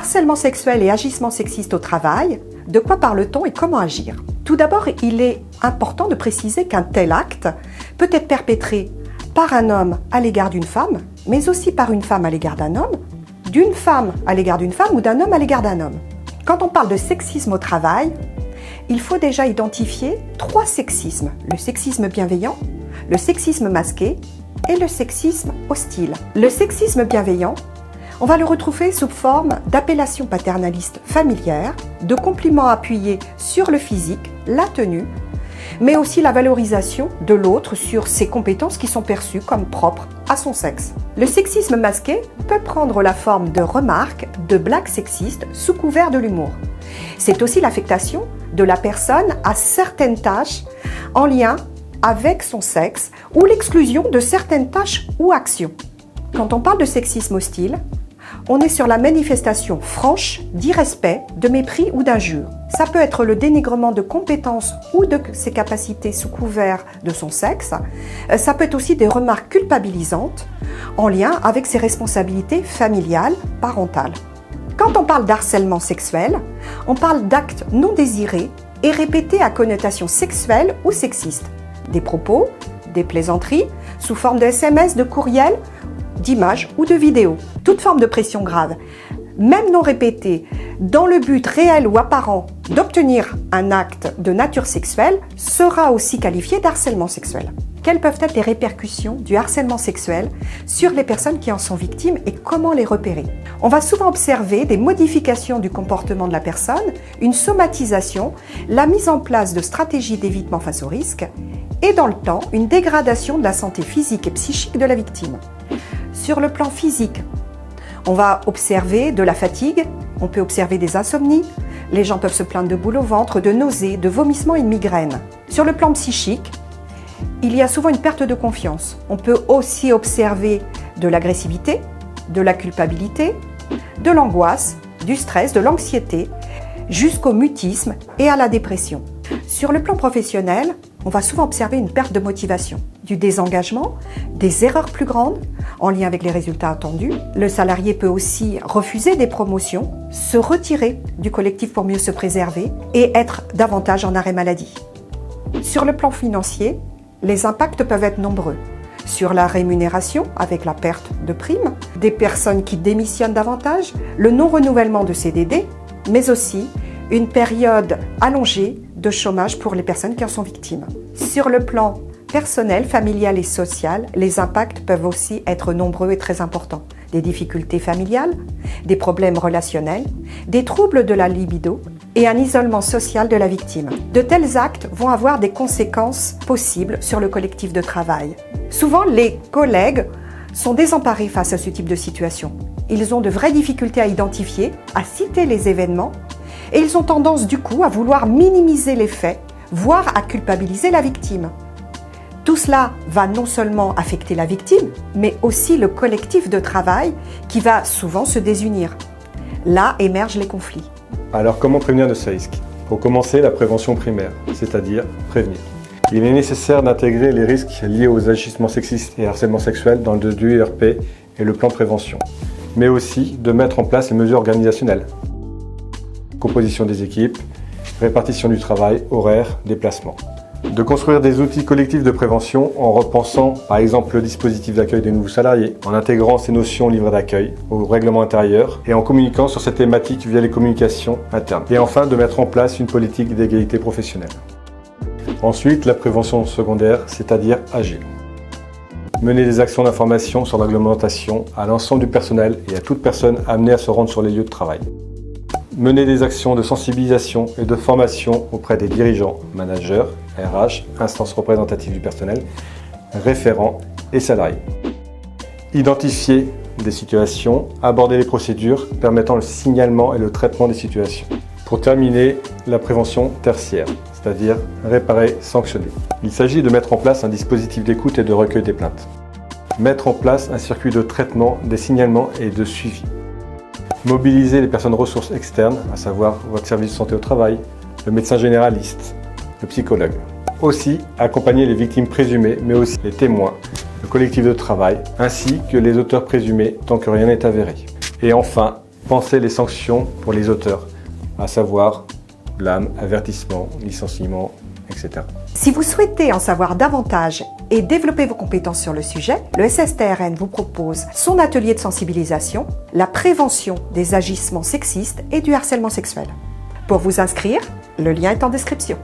Harcèlement sexuel et agissement sexiste au travail, de quoi parle-t-on et comment agir? Tout d'abord, il est important de préciser qu'un tel acte peut être perpétré par un homme à l'égard d'une femme, mais aussi par une femme à l'égard d'un homme, d'une femme à l'égard d'une femme ou d'un homme à l'égard d'un homme. Quand on parle de sexisme au travail, il faut déjà identifier 3 sexismes. Le sexisme bienveillant, le sexisme masqué et le sexisme hostile. Le sexisme bienveillant, on va le retrouver sous forme d'appellations paternalistes familières, de compliments appuyés sur le physique, la tenue, mais aussi la valorisation de l'autre sur ses compétences qui sont perçues comme propres à son sexe. Le sexisme masqué peut prendre la forme de remarques, de blagues sexistes sous couvert de l'humour. C'est aussi l'affectation de la personne à certaines tâches en lien avec son sexe ou l'exclusion de certaines tâches ou actions. Quand on parle de sexisme hostile, on est sur la manifestation franche d'irrespect, de mépris ou d'injure. Ça peut être le dénigrement de compétences ou de ses capacités sous couvert de son sexe. Ça peut être aussi des remarques culpabilisantes en lien avec ses responsabilités familiales, parentales. Quand on parle d'harcèlement sexuel, on parle d'actes non désirés et répétés à connotation sexuelle ou sexiste. Des propos, des plaisanteries, sous forme de SMS, de courriel, d'images ou de vidéos. Toute forme de pression grave, même non répétée, dans le but réel ou apparent d'obtenir un acte de nature sexuelle, sera aussi qualifiée d'harcèlement sexuel. Quelles peuvent être les répercussions du harcèlement sexuel sur les personnes qui en sont victimes et comment les repérer? On va souvent observer des modifications du comportement de la personne, une somatisation, la mise en place de stratégies d'évitement face au risque et dans le temps, une dégradation de la santé physique et psychique de la victime. Sur le plan physique, on va observer de la fatigue, on peut observer des insomnies, les gens peuvent se plaindre de boules au ventre, de nausées, de vomissements et de migraines. Sur le plan psychique, il y a souvent une perte de confiance. On peut aussi observer de l'agressivité, de la culpabilité, de l'angoisse, du stress, de l'anxiété, jusqu'au mutisme et à la dépression. Sur le plan professionnel, on va souvent observer une perte de motivation, du désengagement, des erreurs plus grandes en lien avec les résultats attendus. Le salarié peut aussi refuser des promotions, se retirer du collectif pour mieux se préserver et être davantage en arrêt maladie. Sur le plan financier, les impacts peuvent être nombreux. Sur la rémunération, avec la perte de primes, des personnes qui démissionnent davantage, le non-renouvellement de CDD, mais aussi une période allongée de chômage pour les personnes qui en sont victimes. Sur le plan personnel, familial et social, les impacts peuvent aussi être nombreux et très importants. Des difficultés familiales, des problèmes relationnels, des troubles de la libido et un isolement social de la victime. De tels actes vont avoir des conséquences possibles sur le collectif de travail. Souvent, les collègues sont désemparés face à ce type de situation. Ils ont de vraies difficultés à identifier, à citer les événements et ils ont tendance du coup à vouloir minimiser les faits, voire à culpabiliser la victime. Tout cela va non seulement affecter la victime, mais aussi le collectif de travail qui va souvent se désunir. Là émergent les conflits. Alors comment prévenir de ces risques? Pour commencer, la prévention primaire, c'est-à-dire prévenir. Il est nécessaire d'intégrer les risques liés aux agissements sexistes et harcèlement sexuel dans le DUERP et le plan prévention, mais aussi de mettre en place les mesures organisationnelles. Composition des équipes, répartition du travail, horaires, déplacements. De construire des outils collectifs de prévention en repensant par exemple le dispositif d'accueil des nouveaux salariés, en intégrant ces notions au livret d'accueil, au règlement intérieur et en communiquant sur cette thématique via les communications internes. Et enfin de mettre en place une politique d'égalité professionnelle. Ensuite, la prévention secondaire, c'est-à-dire agir. Mener des actions d'information sur la réglementation à l'ensemble du personnel et à toute personne amenée à se rendre sur les lieux de travail. Mener des actions de sensibilisation et de formation auprès des dirigeants, managers, RH, instances représentatives du personnel, référents et salariés. Identifier des situations, aborder les procédures permettant le signalement et le traitement des situations. Pour terminer, la prévention tertiaire, c'est-à-dire réparer, sanctionner. Il s'agit de mettre en place un dispositif d'écoute et de recueil des plaintes. Mettre en place un circuit de traitement des signalements et de suivi. Mobiliser les personnes ressources externes, à savoir votre service de santé au travail, le médecin généraliste, le psychologue. Aussi, accompagner les victimes présumées, mais aussi les témoins, le collectif de travail, ainsi que les auteurs présumés tant que rien n'est avéré. Et enfin, penser les sanctions pour les auteurs, à savoir blâme, avertissement, licenciement, etc. Si vous souhaitez en savoir davantage et développer vos compétences sur le sujet, le SSTRN vous propose son atelier de sensibilisation, la prévention des agissements sexistes et du harcèlement sexuel. Pour vous inscrire, le lien est en description.